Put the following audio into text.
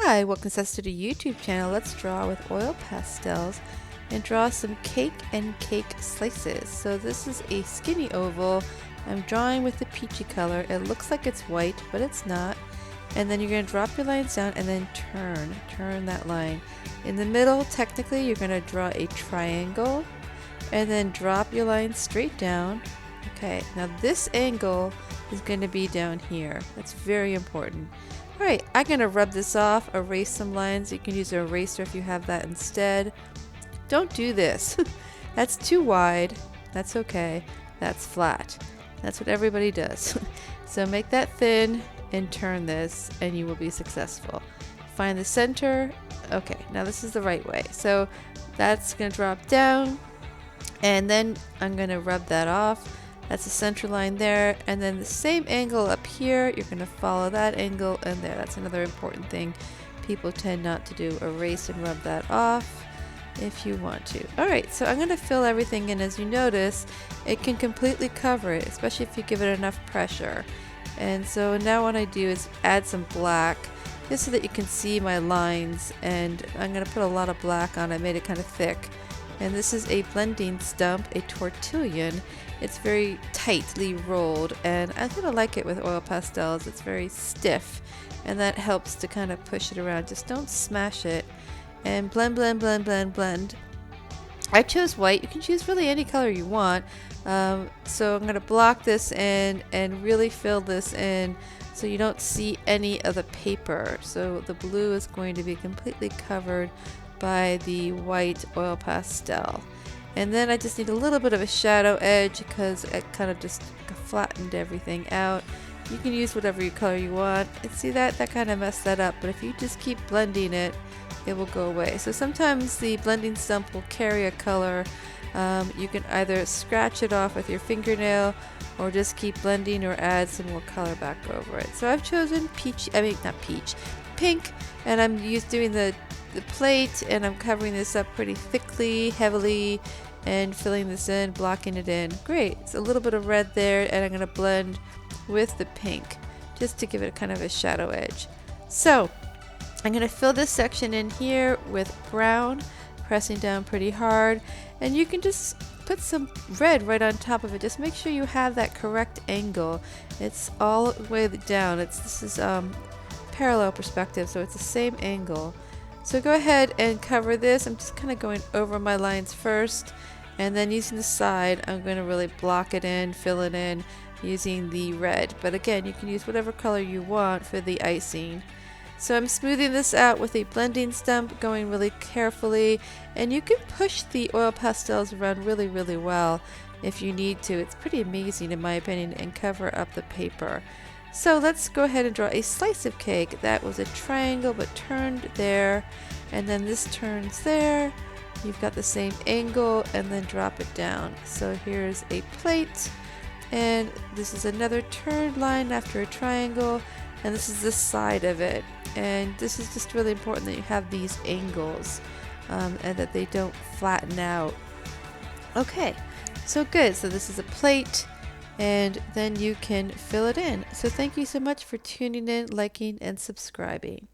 Hi, welcome to the YouTube channel. Let's draw with oil pastels and draw some cake and cake slices. So this is a skinny oval. I'm drawing with the peachy color. It looks like it's white, but it's not. And then you're going to drop your lines down and then turn that line. In the middle, technically, you're going to draw a triangle and then drop your line straight down. Okay, now this angle is going to be down here. That's very important. Alright, I'm going to rub this off, erase some lines. You can use an eraser if you have that instead. Don't do this. That's too wide. That's okay. That's flat. That's what everybody does. So make that thin and turn this and you will be successful. Find the center. Okay, now this is the right way. So that's going to drop down and then I'm going to rub that off. That's the center line there, and then the same angle up here, you're going to follow that angle and there. That's another important thing people tend not to do. Erase and rub that off if you want to. Alright, so I'm going to fill everything in. As you notice, it can completely cover it, especially if you give it enough pressure. And so now what I do is add some black, just so that you can see my lines, and I'm going to put a lot of black on. I made it kind of thick. And this is a blending stump, a tortillon. It's very tightly rolled, and I kind of like it with oil pastels. It's very stiff, and that helps to kind of push it around. Just don't smash it. And blend, blend, blend, blend, blend. I chose white. You can choose really any color you want. So I'm going to block this in and really fill this in so you don't see any of the paper. So the blue is going to be completely covered by the white oil pastel. And then I just need a little bit of a shadow edge because it kind of just flattened everything out. You can use whatever color you want. And see that kind of messed that up, but if you just keep blending it, it will go away. So sometimes the blending stump will carry a color. You can either scratch it off with your fingernail or just keep blending or add some more color back over it. So I've chosen pink, and I'm doing the plate, and I'm covering this up pretty thickly, heavily, and filling this in, blocking it in. Great. It's a little bit of red there, and I'm going to blend with the pink just to give it kind of a shadow edge. So I'm going to fill this section in here with brown, pressing down pretty hard, and you can just put some red right on top of it. Just make sure you have that correct angle. It's all the way down. This is parallel perspective, so it's the same angle. So go ahead and cover this. I'm just kind of going over my lines first, and then using the side, I'm going to really block it in, fill it in using the red. But again, you can use whatever color you want for the icing. So I'm smoothing this out with a blending stump, going really carefully, and you can push the oil pastels around really, really well if you need to. It's pretty amazing in my opinion, and cover up the paper. So let's go ahead and draw a slice of cake. That was a triangle but turned there, and then this turns there. You've got the same angle, and then drop it down. So here's a plate, and this is another turned line after a triangle, and this is the side of it. And this is just really important that you have these angles and that they don't flatten out. Okay, so good. So this is a plate, and then you can fill it in. So thank you so much for tuning in, liking, and subscribing.